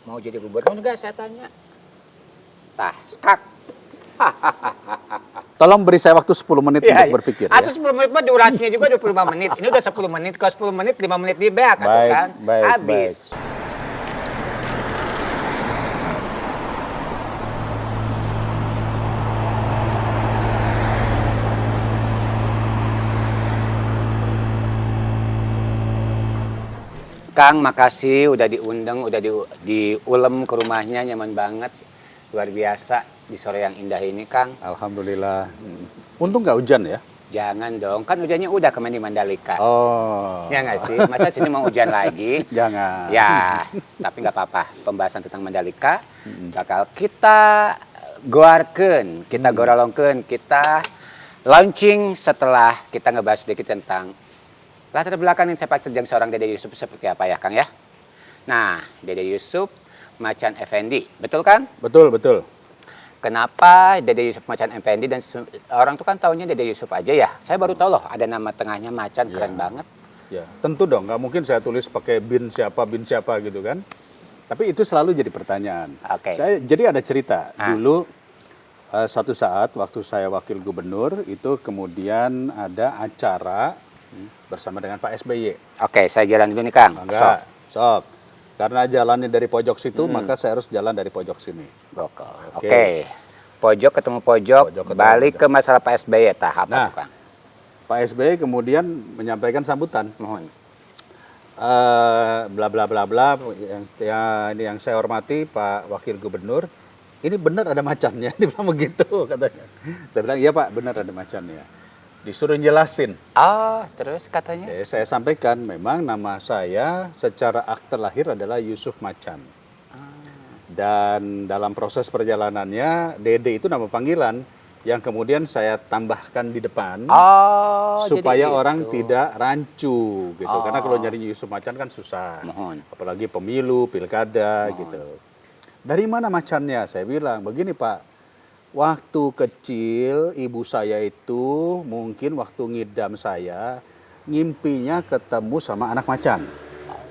mau jadi gubernur nggak saya tanya. Tah, skak. Tolong beri saya waktu 10 menit Iya, untuk berpikir ya. Atau 10 menit mah durasinya juga 25 menit. Ini udah 10 menit, kalau 10 menit 5 menit di back atau kan. Habis. Kang, makasih udah diundang, udah diulem ke rumahnya, nyaman banget. Luar biasa di sore yang indah ini, Kang. Alhamdulillah. Untung nggak hujan ya? Jangan dong, kan hujannya udah kemarin di Mandalika. Oh. Ya nggak sih? Masa sini mau hujan lagi? Jangan. Ya, tapi nggak apa-apa. Pembahasan tentang Mandalika bakal kita goarkeun, kita gorolongkeun, kita launching setelah kita ngebahas sedikit tentang latar belakang sepak terjang seorang Dede Yusuf seperti apa ya, Kang ya? Nah, Dede Yusuf Macan Effendi, betul Kang? Betul, betul. Kenapa Dede Yusuf Macan Effendi dan orang tuh kan taunya Dede Yusuf aja ya? Saya baru tahu loh ada nama tengahnya Macan, keren banget. Ya, tentu dong, nggak mungkin saya tulis pakai bin siapa gitu kan. Tapi itu selalu jadi pertanyaan. Oke. Jadi ada cerita, dulu suatu saat waktu saya wakil gubernur, itu kemudian ada acara bersama dengan Pak SBY. Oke, saya jalan dulu nih Kang. Sok. Karena jalannya dari pojok situ, maka saya harus jalan dari pojok sini. Oke. Pojok ketemu pojok, balik ke masalah Pak SBY, tahap apa Kang? Pak SBY kemudian menyampaikan sambutan. Mohon. Bla bla bla bla, ini yang saya hormati Pak Wakil Gubernur, ini benar ada macannya, dia bilang begitu katanya. Saya bilang iya Pak, benar ada macannya. Disuruh jelasin. Terus katanya? Saya sampaikan memang nama saya secara akte lahir adalah Yusuf Macan. Dan dalam proses perjalanannya Dede itu nama panggilan yang kemudian saya tambahkan di depan supaya orang tidak rancu gitu. Karena kalau nyari Yusuf Macan kan susah. Mohon. Apalagi pemilu, pilkada gitu. Dari mana macannya? Saya bilang begini Pak. Waktu kecil ibu saya itu mungkin waktu ngidam saya ngimpinya ketemu sama anak macan.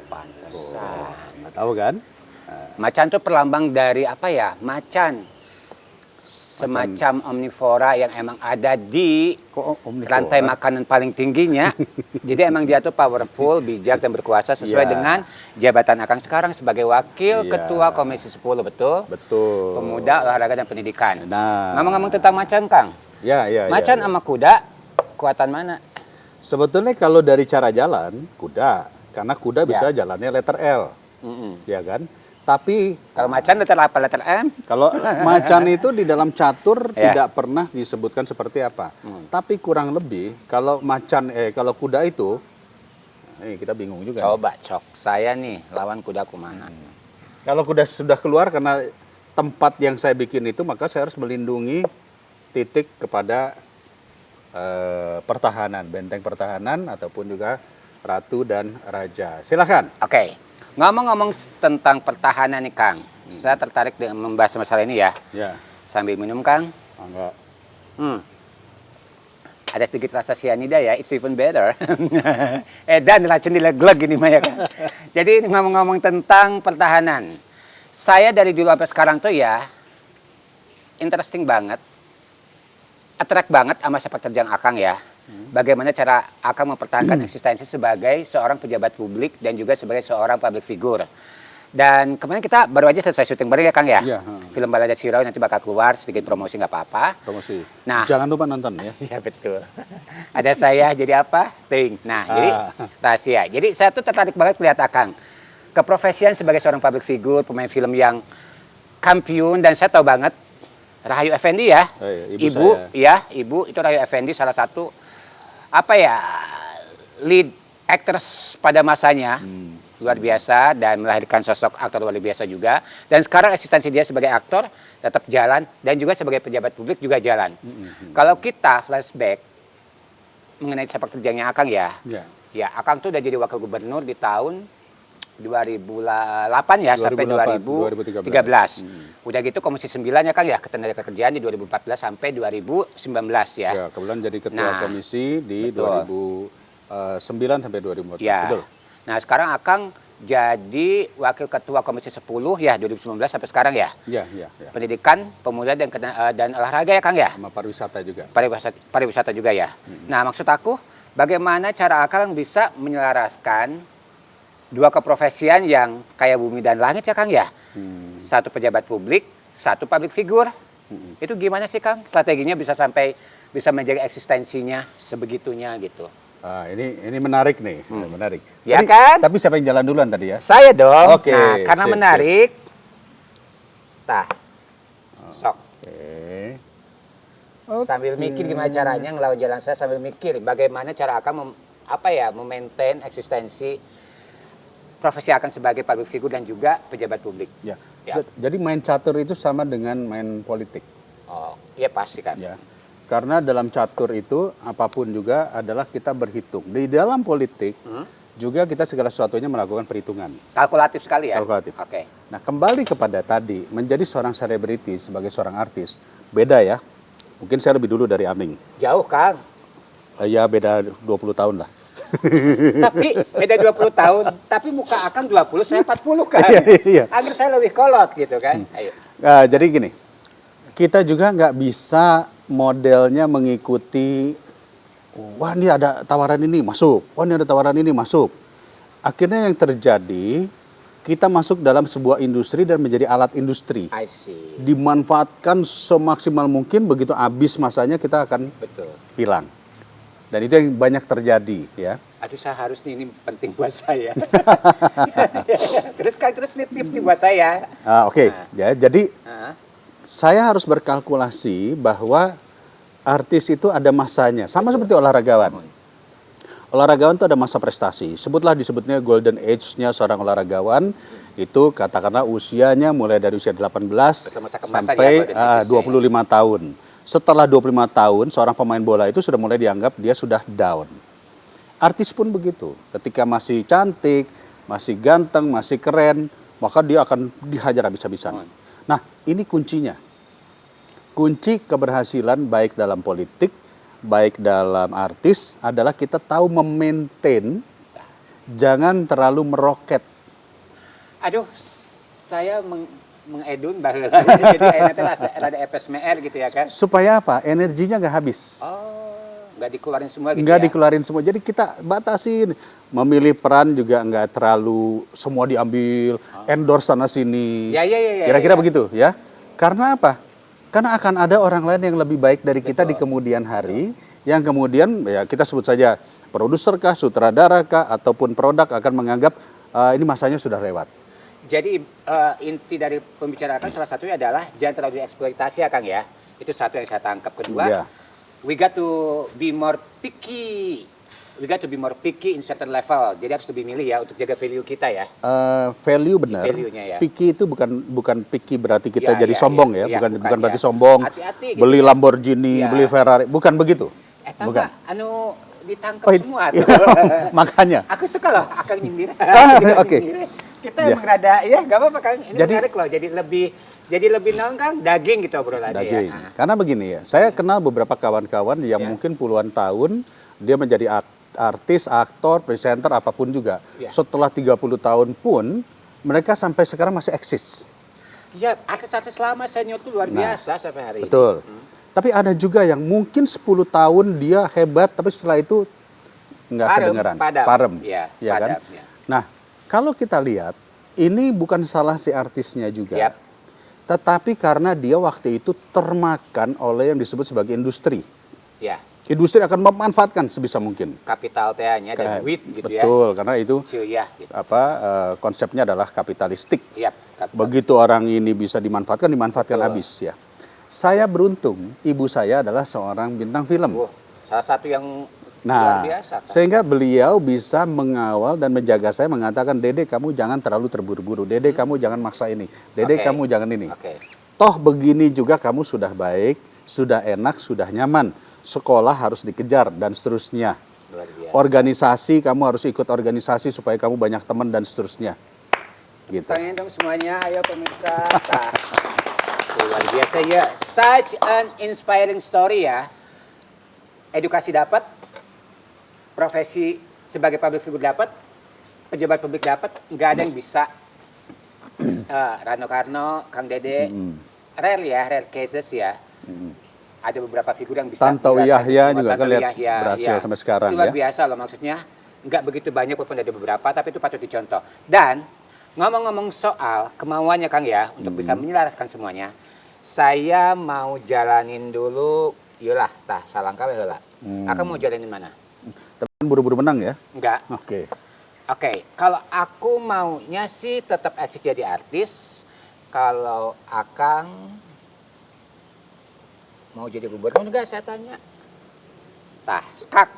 Pantesan. Nggak tahu kan? Macan itu perlambang dari apa ya? Macan. Semacam omnivora yang emang ada di rantai makanan paling tingginya. Jadi emang dia tuh powerful, bijak dan berkuasa sesuai dengan jabatan Akang sekarang sebagai wakil ketua Komisi 10, betul? Betul. Pemuda, Olahraga dan Pendidikan. Nah, ngomong-ngomong tentang macan, Kang. Macan sama kuda, kuatan mana? Sebetulnya kalau dari cara jalan, kuda. Karena kuda bisa jalannya letter L. Ya kan? Tapi kalau macan letter apa, letter M? Kalau macan itu di dalam catur tidak pernah disebutkan seperti apa. Tapi kurang lebih kalau kalau kuda itu, kita bingung juga. Coba cok, saya nih lawan kudaku mana? Kalau kuda sudah keluar karena tempat yang saya bikin itu, maka saya harus melindungi titik kepada pertahanan, benteng pertahanan ataupun juga ratu dan raja. Silakan. Oke. Ngomong-ngomong tentang pertahanan nih Kang, saya tertarik dengan membahas masalah ini ya. Sambil minum Kang. Enggak. Ada sedikit rasa cyanida ya, it's even better. Dan racun dilegleg ini Maya Kang. Jadi ngomong-ngomong tentang pertahanan, saya dari dulu sampai sekarang tuh ya, interesting banget, attract banget sama sepak terjang Akang ya. Bagaimana cara Akang mempertahankan eksistensi sebagai seorang pejabat publik dan juga sebagai seorang public figure. Dan kemarin kita baru aja selesai syuting bareng ya Kang ya. Film Balada Sirau nanti bakal keluar, sedikit promosi nggak apa-apa. Promosi. Nah, jangan lupa nonton ya. Iya betul. Ada saya jadi apa? Ting. Nah, jadi rahasia. Jadi saya tuh tertarik banget melihat Akang keprofesian sebagai seorang public figure, pemain film yang kampiun, dan saya tahu banget Rahayu Effendi ya. Ibu itu Rahayu Effendi salah satu lead actors pada masanya. Luar biasa dan melahirkan sosok aktor luar biasa juga. Dan sekarang eksistensi dia sebagai aktor tetap jalan dan juga sebagai pejabat publik juga jalan. Kalau kita flashback mengenai sepak terjangnya Akang ya. Ya, Akang tuh udah jadi wakil gubernur di tahun 2008 ya sampai 2013. Udah gitu Komisi 9 ya Kang ya, Ketenagakerjaan di 2014 sampai 2019 ya. Ya, kebetulan jadi ketua komisi di 2009 sampai 2014. Ya. Betul. Nah, sekarang Akang jadi Wakil Ketua Komisi 10 ya 2019 sampai sekarang ya. Ya. Pendidikan, Pemuda dan Olahraga ya Kang ya. Sama pariwisata juga. Pariwisata juga ya. Nah maksud aku bagaimana cara Akang bisa menyelaraskan dua keprofesian yang kayak bumi dan langit ya Kang ya. Satu pejabat publik, satu public figure. Itu gimana sih Kang strateginya bisa sampai bisa menjaga eksistensinya sebegitunya gitu. Ini menarik nih, menarik. Ya kan? Tapi siapa yang jalan duluan tadi ya? Saya dong. Oke, Nah, karena sip, menarik. Tah. Sok. Sambil mikir gimana caranya ngelawan jalan saya sambil mikir bagaimana cara Akang memaintain eksistensi profesi Akang sebagai public figure dan juga pejabat publik. Ya. Ya. Jadi main catur itu sama dengan main politik. Oh, iya pasti kan. Ya. Karena dalam catur itu apapun juga adalah kita berhitung. Di dalam politik juga kita segala sesuatunya melakukan perhitungan. Kalkulatif sekali ya. Kalkulatif. Oke. Nah, kembali kepada tadi, menjadi seorang selebriti sebagai seorang artis, beda ya. Mungkin saya lebih dulu dari Aming. Jauh Kang. Ya beda 20 tahun lah. Tapi beda 20 tahun, tapi muka Akang 20, saya 40 kan. Iya. Agar saya lebih kolot gitu kan. Ayo. Jadi gini, kita juga nggak bisa modelnya mengikuti, wah ini ada tawaran ini masuk, wah ini ada tawaran ini masuk. Akhirnya yang terjadi, kita masuk dalam sebuah industri dan menjadi alat industri. I see. Dimanfaatkan semaksimal mungkin, begitu habis masanya kita akan Betul. hilang. Dan itu yang banyak terjadi ya. Aduh saya harus nih, ini penting buat saya. terus nih tip nih buat saya. Oke. Ya, jadi Ah. saya harus berkalkulasi bahwa artis itu ada masanya. Sama seperti olahragawan. Olahragawan itu ada masa prestasi. Disebutnya golden age-nya seorang olahragawan. Itu katakanlah usianya mulai dari usia 18 Masa-masa kemasan sampai ya, 25 tahun. Setelah 25 tahun, seorang pemain bola itu sudah mulai dianggap dia sudah down. Artis pun begitu. Ketika masih cantik, masih ganteng, masih keren, maka dia akan dihajar habis-habisan. Nah, ini kuncinya. Kunci keberhasilan baik dalam politik, baik dalam artis adalah kita tahu memaintain, jangan terlalu meroket. Aduh, saya mengedun bahwa jadi enak ada FSMR gitu ya kan. Supaya apa? Energinya nggak habis. Oh, nggak dikeluarin semua gitu Nggak ya. dikeluarin semua. Jadi kita batasin. Memilih peran juga nggak terlalu semua diambil, endorse sana sini. Ya. Kira-kira begitu ya. Karena apa? Karena akan ada orang lain yang lebih baik dari kita di kemudian hari, yang kemudian ya kita sebut saja produser kah, sutradara kah, ataupun produk akan menganggap ini masanya sudah lewat. Jadi inti dari pembicaraan salah satunya adalah jangan terlalu dieksploitasi ya Kang ya. Itu satu yang saya tangkap. Kedua, Ya. we got to be more picky. We got to be more picky in certain level. Jadi harus lebih milih ya untuk jaga value kita ya. Value benar. Value-nya ya. Picky itu bukan picky berarti kita Ya, jadi ya, sombong ya. ya, Ya, bukan berarti ya. sombong. Hati-hati gitu Beli ya. Lamborghini, Ya. beli Ferrari, bukan begitu. Bukan. Ditangkap Oh, semua tuh. Makanya. Aku suka loh Akang nyindir. Oke. Kita Ya. emang rada ya nggak apa-apa Kang. Ini Jadi- menarik loh. Jadi lebih naon Kang daging gitu obrolannya Daging. ya. Karena begini ya, saya kenal beberapa kawan-kawan yang Ya. mungkin puluhan tahun dia menjadi artis, aktor, presenter, apapun juga. Ya. Setelah 30 tahun pun mereka sampai sekarang masih eksis. Ya, artis-artis lama senior tuh luar biasa sampai hari ini. Betul. Tapi ada juga yang mungkin 10 tahun dia hebat, tapi setelah itu nggak kedengeran. Parem. Ya, Ya kan? padam, ya. Nah, kalau kita lihat, ini bukan salah si artisnya juga. Yap. Tetapi karena dia waktu itu termakan oleh yang disebut sebagai industri. Ya, Industri akan memanfaatkan sebisa mungkin. kapital TA-nya dan duit gitu ya. Betul, karena itu Cuyah gitu. konsepnya adalah kapitalistik. Yap, kapital. Begitu orang ini bisa dimanfaatkan Betul. habis ya. Saya beruntung, ibu saya adalah seorang bintang film. Wah, salah satu yang luar Nah, biasa. Kang. sehingga beliau bisa mengawal dan menjaga saya, mengatakan, Dede kamu jangan terlalu terburu-buru, Dede kamu jangan maksa ini, Dede Oke. kamu jangan ini. Oke. Toh begini juga kamu sudah baik, sudah enak, sudah nyaman. Sekolah harus dikejar dan seterusnya. Luar biasa. Organisasi, kamu harus ikut organisasi supaya kamu banyak teman dan seterusnya. Gitu. Tangan dong semuanya, ayo pemirsa. Nah, luar biasa ya. Such an inspiring story ya. Edukasi dapat, profesi sebagai public figure dapat, pejabat publik dapat, nggak ada yang bisa. Rano Karno, Kang Dede, rare cases ya. Ada beberapa figur yang bisa. Tantowi Yahya juga kan lihat Yahya, berhasil ya. sampai sekarang Itu luar ya. biasa loh, maksudnya nggak begitu banyak walaupun ada beberapa, tapi itu patut dicontoh. Dan ngomong-ngomong soal kemauannya Kang ya, untuk bisa menyelaraskan semuanya, saya mau jalanin dulu, yolah, tah salangkah heula. Akan mau jalanin mana? Tapi kan buru-buru menang ya. Enggak. Oke. Oke, kalau aku maunya sih tetap eksis jadi artis. Kalau Akang mau jadi gubernur enggak saya tanya. Tah, skak.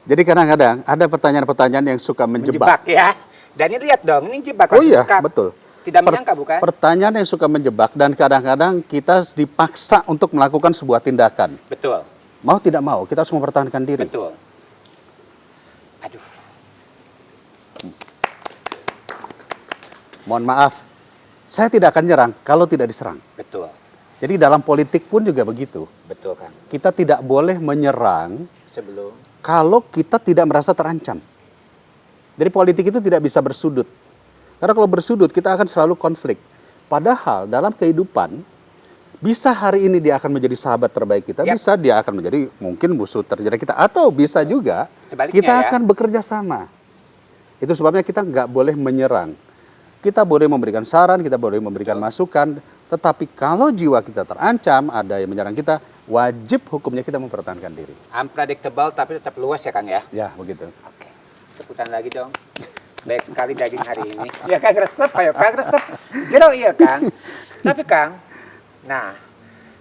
Jadi kadang-kadang ada pertanyaan-pertanyaan yang suka menjebak. Menjebak ya. Dan ini lihat dong, ini jebak Oh langsung iya, skak. betul. Tidak menyangka bukan? Pertanyaan yang suka menjebak dan kadang-kadang kita dipaksa untuk melakukan sebuah tindakan. Betul, Mau tidak mau, kita harus mempertahankan diri. betul. Aduh, Mohon maaf, saya tidak akan nyerang kalau tidak diserang. betul. Jadi dalam politik pun juga begitu. Betul Kang. Kita tidak boleh menyerang Sebelum kalau kita tidak merasa terancam. Jadi politik itu tidak bisa bersudut. Karena kalau bersudut kita akan selalu konflik. Padahal dalam kehidupan bisa hari ini dia akan menjadi sahabat terbaik kita, Yap. bisa dia akan menjadi mungkin musuh terjadi kita, atau bisa juga Sebaliknya kita ya. akan bekerja sama. Itu sebabnya kita nggak boleh menyerang. Kita boleh memberikan saran, kita boleh memberikan masukan, tetapi kalau jiwa kita terancam, ada yang menyerang kita, wajib hukumnya kita mempertahankan diri. unpredictable tapi tetap luas ya Kang ya. Ya, begitu. Oke, tepukan lagi dong. Baik sekali daging hari ini. Ya Kang resep, ayo Kang resep. Jero iya Kang. Tapi Kang, nah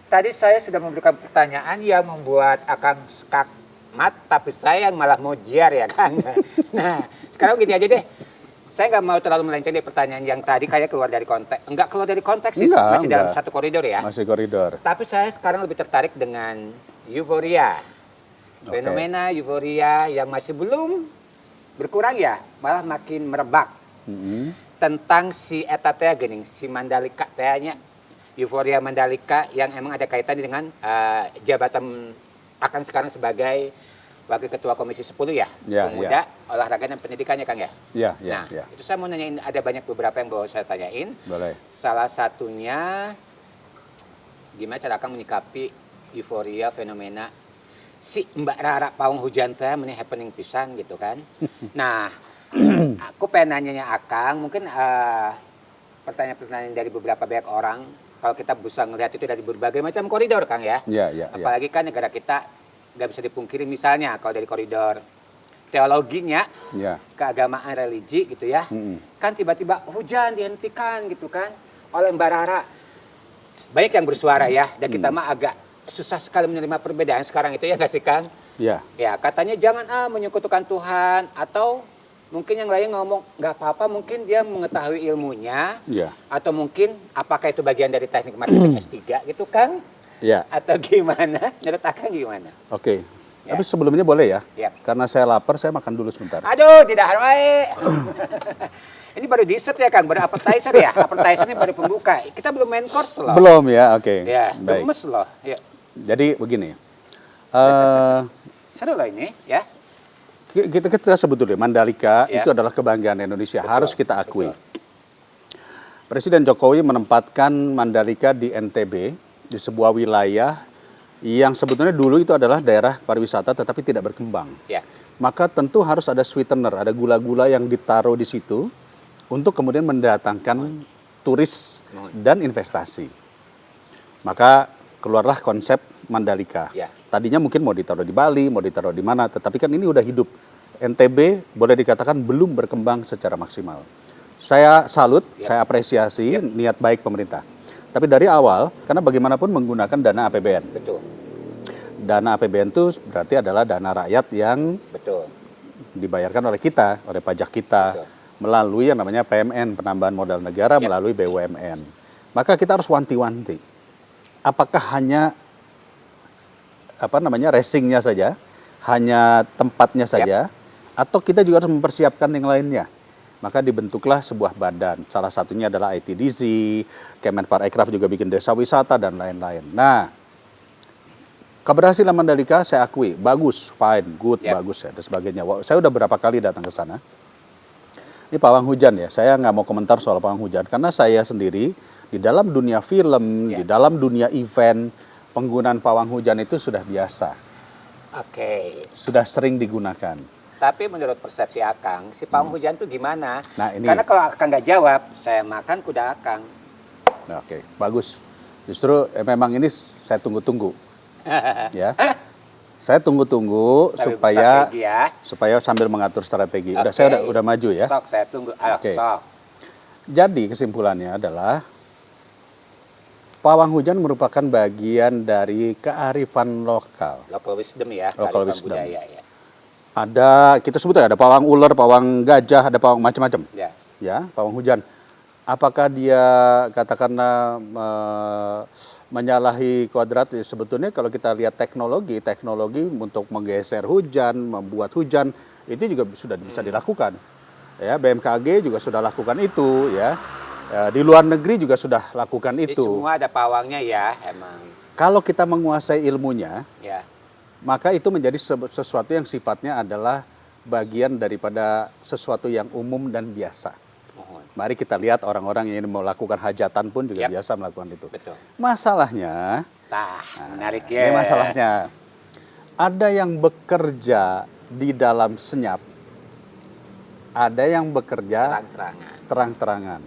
tadi saya sudah memberikan pertanyaan yang membuat Akang skakmat, tapi saya yang malah mau jiar ya Kang. Nah, sekarang gini aja deh. Saya nggak mau terlalu melenceng dari pertanyaan yang tadi kayak keluar dari konteks. Enggak keluar dari konteks sih, masih dalam satu koridor ya. Masih koridor. Tapi saya sekarang lebih tertarik dengan euforia. Oke. Fenomena euforia yang masih belum berkurang ya, malah makin merebak. Mm-mm. Tentang si eta teh geuning, si Mandalika tehnya. Euforia Mandalika yang emang ada kaitannya dengan jabatan Akang sekarang sebagai Wakil Ketua Komisi 10 ya, Ya, Pemuda, Olahraga dan Pendidikannya Kang ya. Ya, ya, Nah, ya. itu saya mau nanyain, ada banyak beberapa yang mau saya tanyain. Boleh. Salah satunya, gimana cara Kang menyikapi euforia fenomena si Mbak Rara Pawang Hujan teh meni happening pisan gitu kan. Nah, aku pengen nanyanya Akang, mungkin pertanyaan-pertanyaan dari beberapa banyak orang, kalau kita bisa ngelihat itu dari berbagai macam koridor Kang ya. Ya, ya, ya. Apalagi kan negara kita nggak bisa dipungkiri, misalnya kalau dari koridor teologinya, Ya. keagamaan religi gitu ya, kan tiba-tiba hujan dihentikan gitu kan oleh Mbak Rara. Banyak yang bersuara ya, dan kita mah agak susah sekali menerima perbedaan sekarang itu ya nggak sih Kang? Ya. Ya katanya jangan menyekutukan Tuhan, atau mungkin yang lain ngomong nggak apa-apa, mungkin dia mengetahui ilmunya, Ya. atau mungkin apakah itu bagian dari teknik marketing S3 gitu Kang? Ya. Atau gimana? Menurut Akang gimana? Oke. Ya. Tapi sebelumnya boleh ya? Yap. Karena saya lapar, saya makan dulu sebentar. Aduh, tidak harus. Ini baru dessert ya Kang, baru appetizer ya. Appetizer ini baru pembuka. Kita belum main course loh. Belum ya, oke. Ya, Baik. gemes loh. Ya. Jadi begini. Seru loh ini ya. Kita sebut dulu, Mandalika Ya. itu adalah kebanggaan Indonesia. Betul, Harus kita akui. betul. Presiden Jokowi menempatkan Mandalika di NTB, di sebuah wilayah yang sebetulnya dulu itu adalah daerah pariwisata tetapi tidak berkembang. Ya. Maka tentu harus ada sweetener, ada gula-gula yang ditaruh di situ untuk kemudian mendatangkan turis dan investasi. Maka keluarlah konsep Mandalika. Ya. Tadinya mungkin mau ditaruh di Bali, mau ditaruh di mana, tetapi kan ini udah hidup. NTB boleh dikatakan belum berkembang secara maksimal. Saya salut, Ya. saya apresiasi niat baik pemerintah. Tapi dari awal, karena bagaimanapun menggunakan dana APBN. Betul. Dana APBN itu berarti adalah dana rakyat yang Betul. dibayarkan oleh kita, oleh pajak kita, Betul. melalui yang namanya PMN, penambahan modal negara, Ya. melalui BUMN. Maka kita harus wanti-wanti. Apakah hanya racingnya saja, hanya tempatnya saja, atau kita juga harus mempersiapkan yang lainnya. Maka dibentuklah sebuah badan. Salah satunya adalah ITDC, Kemenparekraf juga bikin desa wisata dan lain-lain. Nah, Keberhasilan Mandalika saya akui, bagus, fine, good, Yep. bagus ya, dan sebagainya. Saya udah berapa kali datang ke sana. Ini pawang hujan ya, saya nggak mau komentar soal pawang hujan, karena saya sendiri di dalam dunia film, di dalam dunia event, penggunaan pawang hujan itu sudah biasa, Oke. sudah sering digunakan. Tapi menurut persepsi Akang, si pawang hujan tuh gimana? Nah, ini. Karena kalau Akang nggak jawab, saya makan kuda Akang. Nah, oke, bagus. Justru memang ini saya tunggu-tunggu, ya. Saya tunggu-tunggu Sambil supaya strategi ya. supaya sambil mengatur strategi. Udah Oke. saya udah maju ya. Sok, saya tunggu. Ayo, Oke. sok. Jadi kesimpulannya adalah pawang hujan merupakan bagian dari kearifan lokal. Local wisdom ya. Local kearifan wisdom. budaya ya. Ada, kita sebut ya, ada pawang ular, pawang gajah, ada pawang macam-macam. Ya. Ya, pawang hujan. Apakah dia katakanlah menyalahi kodrat? Ya, sebetulnya kalau kita lihat teknologi untuk menggeser hujan, membuat hujan, itu juga sudah bisa dilakukan. Ya, BMKG juga sudah lakukan itu, ya. Di luar negeri juga sudah lakukan Jadi itu. semua ada pawangnya ya, emang. Kalau kita menguasai ilmunya, Ya. maka itu menjadi sesuatu yang sifatnya adalah bagian daripada sesuatu yang umum dan biasa. Mohon. Mari kita lihat orang-orang yang melakukan hajatan pun juga Yap. biasa melakukan itu. Betul. Masalahnya, Nah, menarik ya. ini masalahnya, ada yang bekerja di dalam senyap, ada yang bekerja Terang-terangan. terang-terangan.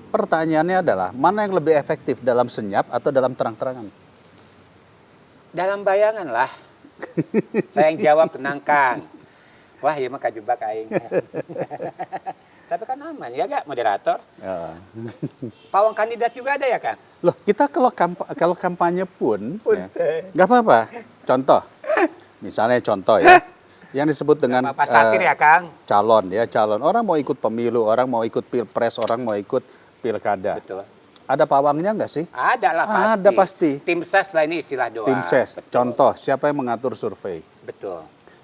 Pertanyaannya adalah, mana yang lebih efektif, dalam senyap atau dalam terang-terangan? Dalam bayangan lah. Saya yang jawab tenang Kang. Wah, iya mah kajebak aing. Tapi kan aman ya gak moderator? Ya. Pawang kandidat juga ada ya Kang? Loh, kita kalau kampanye pun, ya, nggak apa-apa. Contoh, misalnya contoh ya, yang disebut dengan Pak Sakir ya Kang? calon. Orang mau ikut pemilu, orang mau ikut pilpres, orang mau ikut pilkada. Betul. Ada pawangnya nggak sih? Ada lah pasti. Ada pasti. Tim ses lah ini istilah doang. Tim ses. Betul. Contoh, siapa yang mengatur survei? Betul.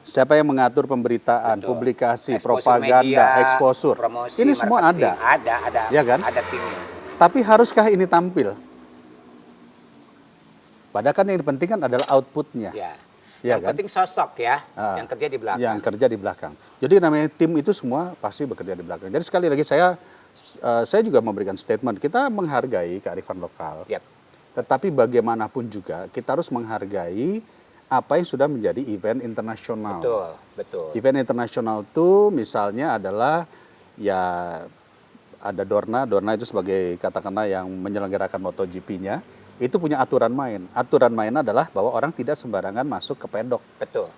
Siapa yang mengatur pemberitaan, Betul. publikasi, Exposure propaganda, media, exposure? promosi, Ini semua marketing. ada. Ada. Ya kan? Ada timnya. Tapi haruskah ini tampil? Padahal kan yang penting kan adalah outputnya. Ya. Ya Yang kan? penting sosok ya, Ah. yang kerja di belakang. Yang kerja di belakang. Jadi namanya tim itu semua pasti bekerja di belakang. Jadi sekali lagi saya juga memberikan statement, kita menghargai kearifan lokal. Yap. Tetapi bagaimanapun juga kita harus menghargai apa yang sudah menjadi event internasional. Betul. Event internasional itu misalnya adalah ya ada Dorna itu sebagai katakanlah yang menyelenggarakan MotoGP-nya, itu punya aturan main. Aturan main adalah bahwa orang tidak sembarangan masuk ke pedok. Betul.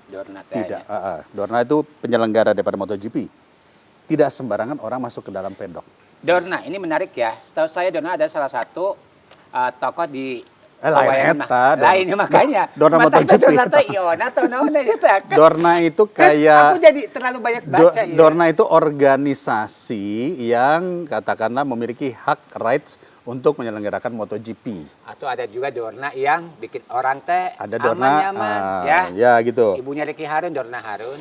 Dorna Tidak. Dorna itu penyelenggara daripada MotoGP. Tidak sembarangan orang masuk ke dalam pedok. Dorna, ini menarik ya. Setahu saya Dorna ada salah satu tokoh di Lain Wayangan eta, Dorna. lainnya makanya. Dorna Mata MotoGP. Dorna teh iona atau naon eta. Dorna itu Aku kayak jadi terlalu banyak baca ya. Dorna itu organisasi yang katakanlah memiliki hak rights untuk menyelenggarakan MotoGP. Atau ada juga Dorna yang bikin orang teh Ada aman Dorna, nyaman ya. ya gitu. Ibunya Ricky Harun, Dorna Harun.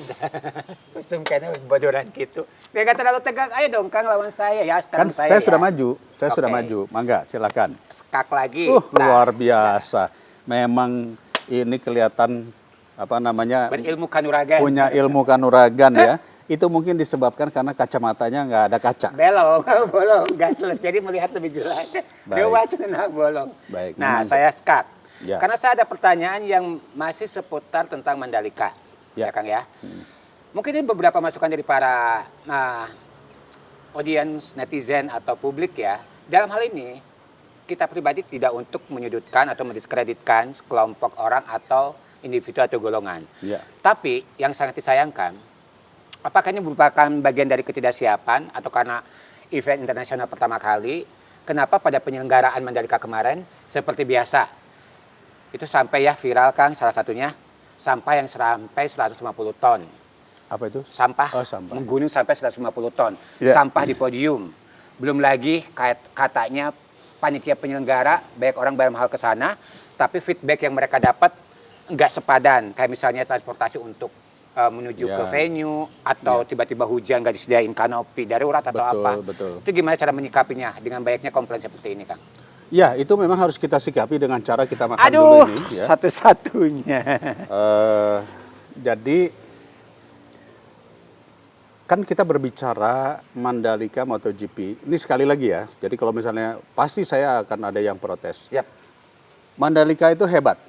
Kusum kayaknya bodoran gitu. Biar gak terlalu tegang, ayo dong Kang lawan saya ya. Kan Sekarang saya sudah ya. maju, saya sudah Oke. maju. Mangga, silakan. Skak lagi. Luar biasa. Memang ini kelihatan apa namanya Berilmu kanuragan. punya ilmu kanuragan ya. Itu mungkin disebabkan karena kacamatanya nggak ada kaca. Belong, bolong, gas jadi melihat lebih jelas. Baik. Dewasa nah bolong. Baik, Nah, memang. saya skak. Ya. Karena saya ada pertanyaan yang masih seputar tentang Mandalika. Ya. Ya, Kang ya. Mungkin ini beberapa masukan dari para audiens, netizen atau publik ya. Dalam hal ini, kita pribadi tidak untuk menyudutkan atau mendiskreditkan sekelompok orang atau individu atau golongan. Ya. Tapi yang sangat disayangkan, apakah ini merupakan bagian dari ketidaksiapan atau karena event internasional pertama kali, kenapa pada penyelenggaraan Mandalika kemarin seperti biasa, itu sampai ya viral Kang salah satunya, sampah yang sampai 150 ton. Apa itu? Sampah, Oh, sampah. menggunung sampai 150 ton. Ya. Sampah di podium. Belum lagi katanya panitia penyelenggara, banyak orang bayar mahal ke sana, tapi feedback yang mereka dapat nggak sepadan. Kayak misalnya transportasi untuk menuju Ya. ke venue, atau tiba-tiba hujan nggak disediain kanopi darurat atau Betul, apa. betul. Itu gimana cara menyikapinya dengan banyaknya komplain seperti ini, Kang? Ya, itu memang harus kita sikapi dengan cara kita makan Aduh, dulu ini. Ya. satu-satunya. Jadi kan kita berbicara Mandalika MotoGP. Ini sekali lagi ya. Jadi kalau misalnya pasti saya akan ada yang protes. Yap. Mandalika itu hebat.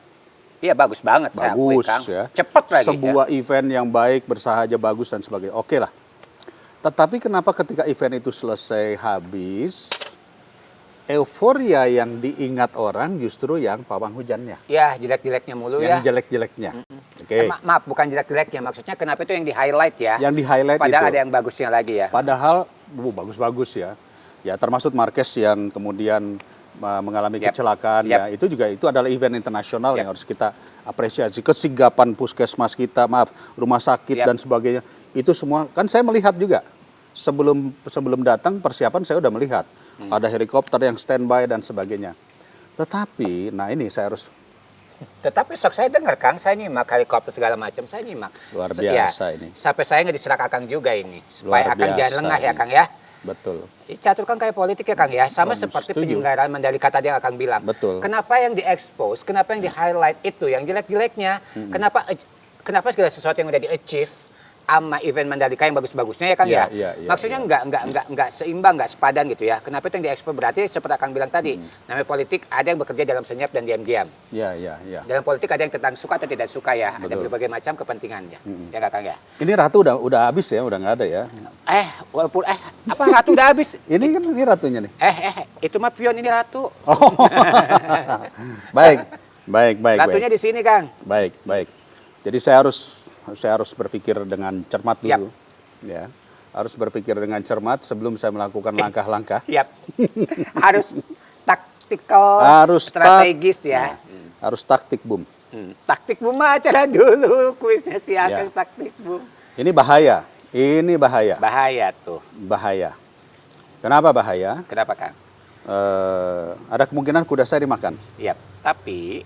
Iya bagus banget. saya akui, Bagus Kang. ya. Cepet lagi. Sebuah event yang baik, bersahaja, bagus dan sebagainya. Oke lah. Tetapi kenapa ketika event itu selesai habis, euforia yang diingat orang justru yang pawang hujannya, Ya jelek-jeleknya mulu yang ya. jelek-jeleknya. Oke. Maaf bukan jelek-jeleknya. Maksudnya kenapa itu yang di highlight ya? Yang di highlight Padahal itu. ada yang bagusnya lagi ya. Padahal bagus-bagus ya. Ya termasuk Marquez yang kemudian mengalami Yap. kecelakaan Yap. ya. Itu adalah event internasional Yap. yang harus kita apresiasi. Kesigapan puskesmas kita, rumah sakit Yap. dan sebagainya. Itu semua kan saya melihat juga. Sebelum datang persiapan saya udah melihat. Ada helikopter yang standby dan sebagainya. Tetapi, nah ini saya harus Tetapi sok saya dengar Kang, saya nyimak helikopter segala macam, saya nyimak. Luar Ya, biasa ini. sampai saya nggak diserak Akang juga ini. Supaya Luar Akang jangan biasa lengah ya ini. Kang ya. betul. Catur kan kayak politik ya Kang ya, sama seperti setuju. penyelenggaraan Mandalika tadi yang Akang bilang. Betul. Kenapa yang di-expose, kenapa yang di-highlight itu, yang jelek-jeleknya, kenapa segala sesuatu yang udah di-achieve sama event Mandalika yang bagus-bagusnya ya Kang Iya, ya. iya, Maksudnya iya. nggak seimbang, nggak sepadan gitu ya. Kenapa itu yang di-expose berarti seperti Akang bilang tadi, namanya politik ada yang bekerja dalam senyap dan diam-diam. Ya. Dalam politik ada yang tentang suka atau tidak suka ya, ada Betul. berbagai macam kepentingannya. Ya nggak Kang ya. Ini Ratu udah habis ya, udah nggak ada ya. Walaupun apa ratu udah habis. Ini kan ini Ratunya nih. Itu mah pion ini ratu. Oh. baik. Ratunya di sini Kang. Baik. Jadi saya harus berpikir dengan cermat dulu. Ya. Harus berpikir dengan cermat sebelum saya melakukan langkah-langkah. Yap. Harus taktikal, Harus strategis ya. Harus taktik, Bum. Taktik bum acara dulu kuisnya si Akang Ya. taktik bum. Ini bahaya. Ini bahaya. Bahaya tuh. Bahaya. Kenapa bahaya? Kenapa Kang? Ada kemungkinan kuda saya dimakan. Yap. Tapi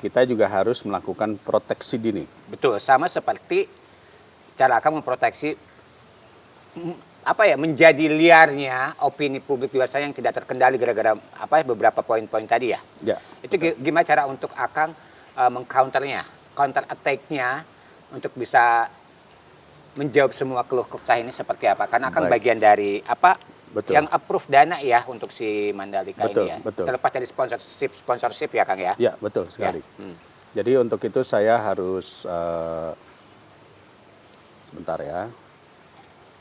kita juga harus melakukan proteksi dini. betul sama seperti cara Akang memproteksi menjadi liarnya opini publik di luar sana yang tidak terkendali gara-gara beberapa poin-poin tadi ya. Ya. Itu gimana cara untuk Akang mengcounternya, counter attack-nya untuk bisa menjawab semua keluh kesah ini seperti apa? Karena Akang Baik. bagian dari Betul. yang approve dana ya untuk si Mandalika Betul, ini ya. betul. Terlepas dari sponsorship ya Kang ya. Ya, betul sekali. Ya. Jadi untuk itu saya harus bentar ya.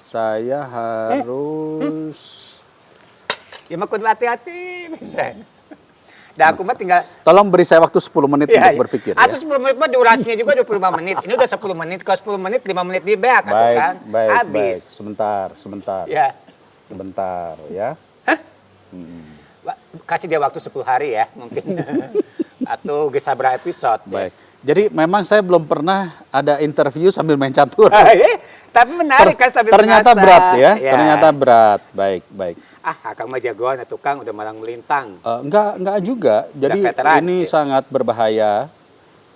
Saya harus Ya mah kudu hati-hati bisa. Dah aku mah tinggal tolong beri saya waktu 10 menit ya, untuk berpikir Atau ya. 10 menit mah durasinya juga 25 menit. Ini udah 10 menit, kalau 10 menit 5 menit di back atau kan. Baik. Habis. Sebentar. Ya. Sebentar ya. Kasih dia waktu 10 hari ya mungkin. Atau bisa berapa episode. Baik. Jadi memang saya belum pernah ada interview sambil main catur. Tapi menarik kan sambil Ternyata mengasah. berat ya. Ternyata berat. Baik. Akang mah jagoan atau Kang udah malang melintang. Enggak juga. Jadi veteran, ini ya. sangat berbahaya.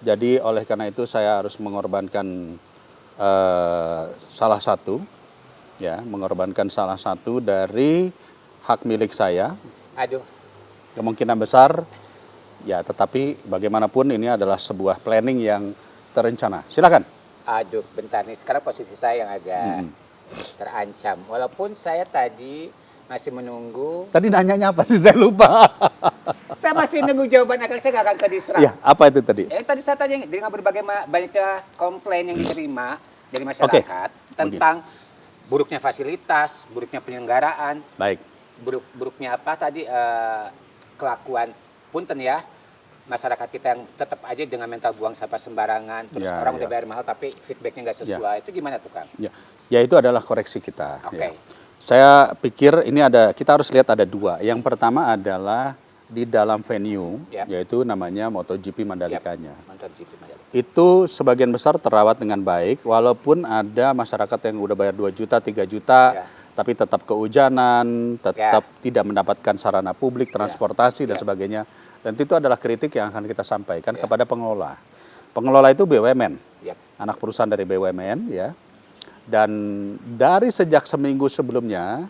Jadi oleh karena itu saya harus mengorbankan salah satu dari hak milik saya. Aduh. Kemungkinan besar ya, tetapi bagaimanapun ini adalah sebuah planning yang terencana. Silakan. Aduh, bentar nih. Sekarang posisi saya yang agak terancam. Walaupun saya tadi masih menunggu. Tadi nanyanya apa sih, saya lupa. Saya masih nunggu jawaban Akang, saya nggak akan diserang. Ya, apa itu tadi? Tadi saya tanya dengan berbagai banyaknya komplain yang diterima dari masyarakat tentang buruknya fasilitas, buruknya penyelenggaraan, Baik. buruknya kelakuan punten ya. Masyarakat kita yang tetap aja dengan mental buang sampah sembarangan, terus Ya, orang ya. udah bayar mahal tapi feedbacknya nggak sesuai. Itu gimana tuh Kang? Ya itu adalah koreksi kita. Oke. Ya. Saya pikir kita harus lihat ada dua. Yang pertama adalah di dalam venue, yaitu namanya MotoGP Mandalikanya. MotoGP Mandalika. Itu sebagian besar terawat dengan baik, walaupun ada masyarakat yang udah bayar 2 juta, 3 juta, tapi tetap kehujanan, tetap tidak mendapatkan sarana publik, transportasi, dan sebagainya. Dan itu adalah kritik yang akan kita sampaikan kepada pengelola. Pengelola itu BUMN, anak perusahaan dari BUMN ya. Dan dari sejak seminggu sebelumnya,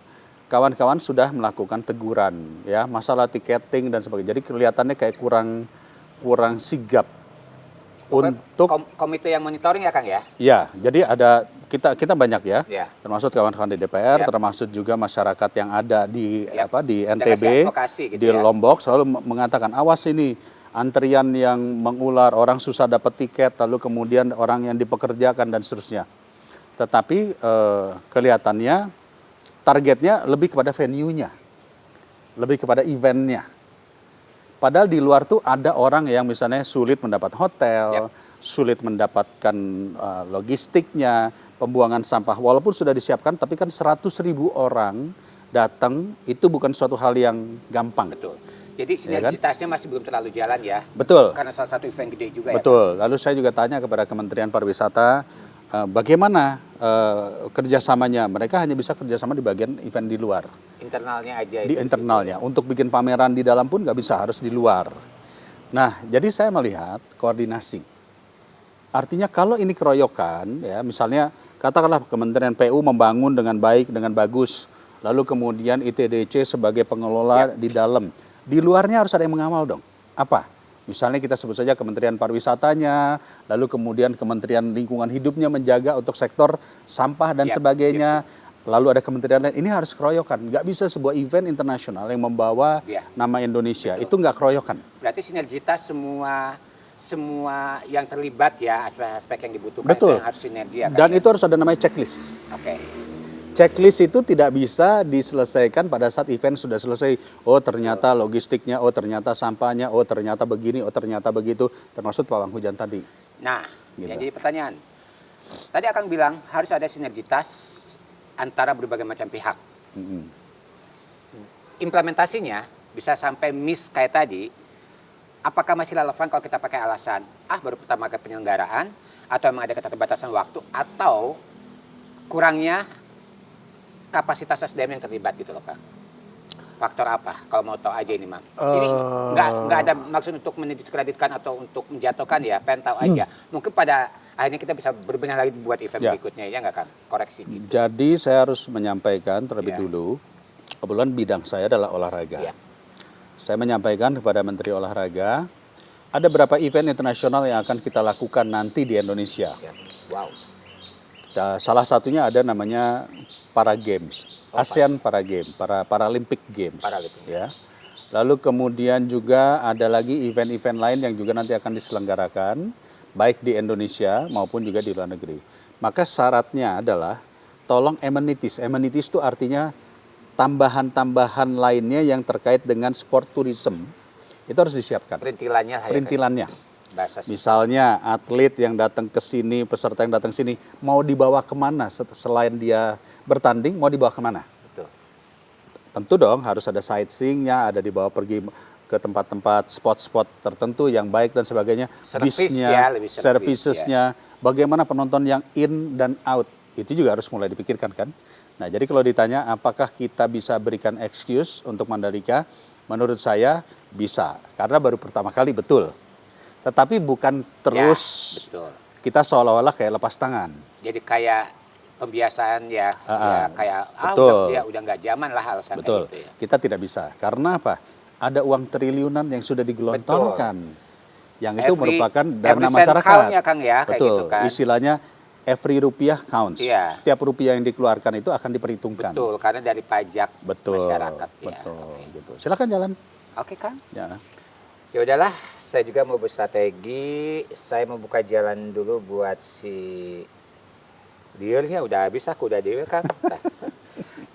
kawan-kawan sudah melakukan teguran, ya, masalah tiketing dan sebagainya. Jadi kelihatannya kayak kurang sigap untuk komite yang monitoring ya Kang ya? ya. Jadi ada kita banyak ya, Ya. termasuk kawan-kawan di DPR, Ya. termasuk juga masyarakat yang ada di Ya. di Udah NTB, kasih advokasi gitu di ya. Lombok selalu mengatakan awas ini antrian yang mengular, orang susah dapat tiket, lalu kemudian orang yang dipekerjakan dan seterusnya. Tetapi kelihatannya targetnya lebih kepada venue-nya, lebih kepada event-nya. Padahal di luar tuh ada orang yang misalnya sulit mendapat hotel, sulit mendapatkan logistiknya, pembuangan sampah. Walaupun sudah disiapkan, tapi kan 100.000 orang datang, itu bukan suatu hal yang gampang. Betul. Jadi sinergitasnya masih belum terlalu jalan ya? Betul. Karena salah satu event gede juga ya? Betul. Lalu saya juga tanya kepada Kementerian Pariwisata, bagaimana kerjasamanya? Mereka hanya bisa kerjasama di bagian event di luar. Internalnya aja. Di internalnya. Untuk bikin pameran di dalam pun nggak bisa, harus di luar. Nah, jadi saya melihat koordinasi. Artinya kalau ini keroyokan, ya misalnya katakanlah Kementerian PU membangun dengan baik, dengan bagus, lalu kemudian ITDC sebagai pengelola di dalam. Di luarnya harus ada yang mengawal dong. Apa? Misalnya kita sebut saja Kementerian Pariwisatanya, lalu kemudian Kementerian Lingkungan Hidupnya menjaga untuk sektor sampah dan sebagainya. Lalu ada kementerian lain, ini harus keroyokan. Nggak bisa sebuah event internasional yang membawa nama Indonesia. Betul. Itu nggak keroyokan. Berarti sinergitas semua yang terlibat ya, aspek-aspek yang dibutuhkan. Betul. Yang harus sinergi ya. Dan itu harus ada namanya checklist. Oke. Checklist itu tidak bisa diselesaikan pada saat event sudah selesai. Oh ternyata logistiknya, oh ternyata sampahnya, oh ternyata begini, oh ternyata begitu. Termasuk pawang hujan tadi. Nah, jadi pertanyaan. Tadi Akang bilang harus ada sinergitas antara berbagai macam pihak. Implementasinya bisa sampai miss kayak tadi. Apakah masih relevan kalau kita pakai alasan baru pertama kali penyelenggaraan, atau memang ada keterbatasan waktu, atau kurangnya kapasitas SDM yang terlibat gitu loh Kang? Faktor apa? Kalau mau tahu aja ini Mang. Ini nggak ada maksud untuk mendiskreditkan atau untuk menjatuhkan ya, pengen tahu aja. Mungkin pada akhirnya kita bisa berbenah lagi buat event berikutnya ya nggak Kang? Koreksi gitu. Jadi saya harus menyampaikan terlebih dulu, kebetulan bidang saya adalah olahraga. Saya menyampaikan kepada Menteri Olahraga, ada beberapa event internasional yang akan kita lakukan nanti di Indonesia. Wow. Salah satunya ada namanya Para Games, ASEAN Para Games, Paralympic Games. Ya. Lalu kemudian juga ada lagi event-event lain yang juga nanti akan diselenggarakan, baik di Indonesia maupun juga di luar negeri. Maka syaratnya adalah tolong amenities. Amenities itu artinya tambahan-tambahan lainnya yang terkait dengan sport tourism. Itu harus disiapkan. Perintilannya. Perintilannya. Misalnya atlet yang datang ke sini, peserta yang datang ke sini, mau dibawa kemana selain dia bertanding, mau dibawa kemana? Betul. Tentu dong harus ada sightseeing-nya, ada dibawa pergi ke tempat-tempat spot-spot tertentu yang baik dan sebagainya. Bisnya, servicesnya, bagaimana penonton yang in dan out, itu juga harus mulai dipikirkan kan. Nah jadi kalau ditanya apakah kita bisa berikan excuse untuk Mandalika, menurut saya bisa, karena baru pertama kali betul. Tetapi bukan terus kita seolah-olah kayak lepas tangan. Jadi kayak pembiasaan ya kayak udah nggak zaman lah alasan betul. Gitu ya. Kita tidak bisa. Karena apa? Ada uang triliunan yang sudah digelontorkan. Yang itu merupakan dana masyarakat. Ya, Kang, ya, kayak betul. Gitu kan. Istilahnya every rupiah counts. Iya. Setiap rupiah yang dikeluarkan itu akan diperhitungkan. Betul, karena dari pajak masyarakat. Betul. Gitu. Silakan jalan. Oke, Kang. Ya. Ya udahlah, saya juga mau berstrategi. Saya mau buka jalan dulu buat si dealnya udah habis, aku udah deal Kang.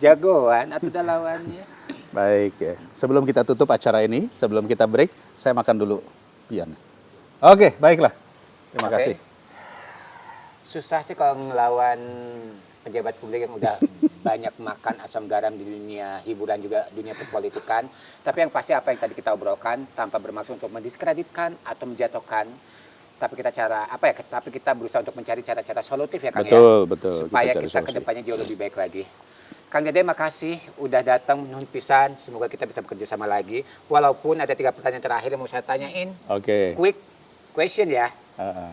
Jagoan atau udah lawannya. Baik ya. Sebelum kita tutup acara ini, sebelum kita break, saya makan dulu pian. Oke, baiklah. Terima kasih. Susah sih kalau ngelawan pejabat publik yang udah banyak makan asam garam di dunia hiburan juga dunia perpolitikan. Tapi yang pasti apa yang tadi kita obrolkan tanpa bermaksud untuk mendiskreditkan atau menjatuhkan. Tapi kita berusaha untuk mencari cara-cara solutif ya Kang Betul. Supaya kita ke depannya jauh lebih baik lagi. Kang Dede makasih udah datang nuhun pisan. Semoga kita bisa bekerja sama lagi. Walaupun ada 3 pertanyaan terakhir yang mau saya tanyain. Oke. Quick question ya. 1.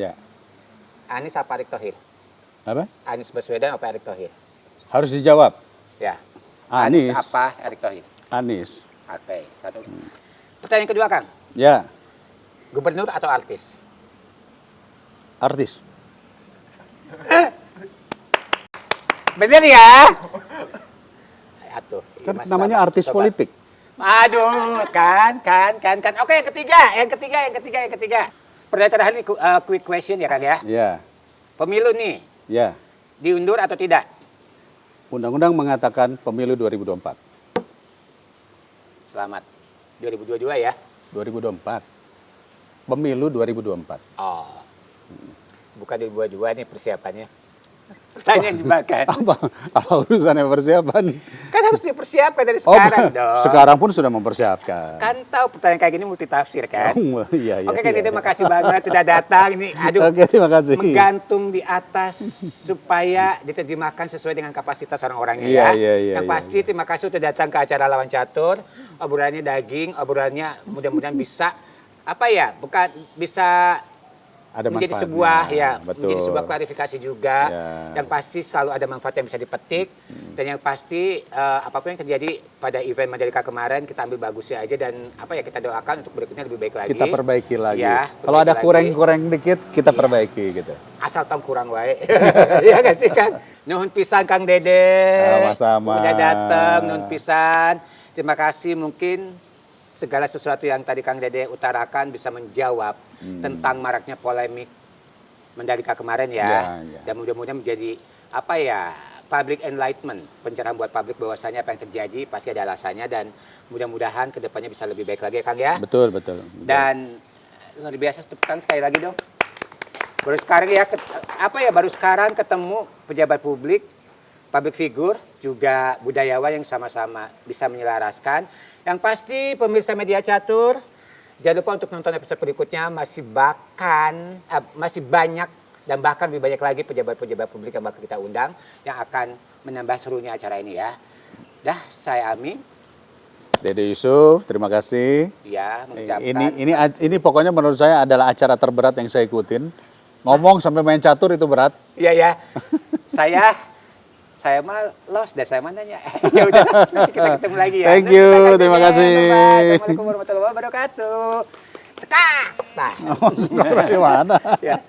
Ya. Anies apa Erick Thohir? Apa? Anies Baswedan apa Erick Thohir? Harus dijawab. Ya. Anies. apa Erick Thohir? Anies. Oke, satu. Pertanyaan kedua, Kang. Ya, Gubernur atau artis? artis. Bener ya? Atuh. Kan Mas, namanya sabar, artis sabar. politik. Aduh, kan. Oke, yang ketiga. Pertanyaan terakhir ini quick question ya, Kang ya. Ya, Pemilu nih, ya. diundur atau tidak? Undang-undang mengatakan pemilu 2024. Selamat. 2022 ya. 2024. Pemilu 2024. Oh. Bukan 2022 nih persiapannya. Pertanyaan jebakan. Apa urusannya persiapan? Kan harus dipersiapkan dari sekarang dong. Sekarang pun sudah mempersiapkan. Kan tahu pertanyaan kayak gini multitafsir kan. Iya. Oke, Kang Dede, makasih banget sudah datang ini. Aduh. Oke, terima kasih. Menggantung di atas supaya diterjemahkan sesuai dengan kapasitas orang-orangnya ya. Yang pasti terima kasih sudah datang ke acara Lawan Catur. Obrolannya daging, obrolannya mudah-mudahan bisa bisa Ada menjadi manfaatnya. sebuah Betul. menjadi sebuah klarifikasi juga. Ya. Yang pasti selalu ada manfaat yang bisa dipetik. Dan yang pasti apapun yang terjadi pada event Mandalika kemarin kita ambil bagusnya aja dan kita doakan untuk berikutnya lebih baik lagi. Kita perbaiki lagi. Ya, kalau ada perbaiki lagi. kurang dikit, kita perbaiki gitu. Asal tong kurang wae. Iya gak sih, Kang? Nuhun pisan Kang Dede. Sama-sama. Udah dateng, nuhun pisan. Terima kasih, mungkin segala sesuatu yang tadi Kang Dede utarakan bisa menjawab tentang maraknya polemik Mandalika kemarin ya. Dan mudah-mudahan menjadi public enlightenment, pencerahan buat publik bahwasanya apa yang terjadi pasti ada alasannya dan mudah-mudahan kedepannya bisa lebih baik lagi ya, Kang ya. Betul. Dan luar biasa, tepuk tangan sekali lagi dong. Baru sekarang baru sekarang ketemu pejabat publik, public figure, juga budayawan yang sama-sama bisa menyelaraskan. Yang pasti pemirsa Media Catur, jangan lupa untuk nonton episode berikutnya, masih banyak dan bahkan lebih banyak lagi pejabat-pejabat publik yang bakal kita undang yang akan menambah serunya acara ini ya. Dah, saya Amin. Dede Yusuf, terima kasih. Ya, mengucapkan. Ini pokoknya menurut saya adalah acara terberat yang saya ikutin. Ngomong sampai main catur itu berat. Iya ya. Saya mah los dah, saya mananya. Ya udah, nanti kita ketemu lagi ya. Thank you, terima kasih. Bye-bye. Assalamualaikum warahmatullahi wabarakatuh. Sekarang. Sekarang di mana? Ya.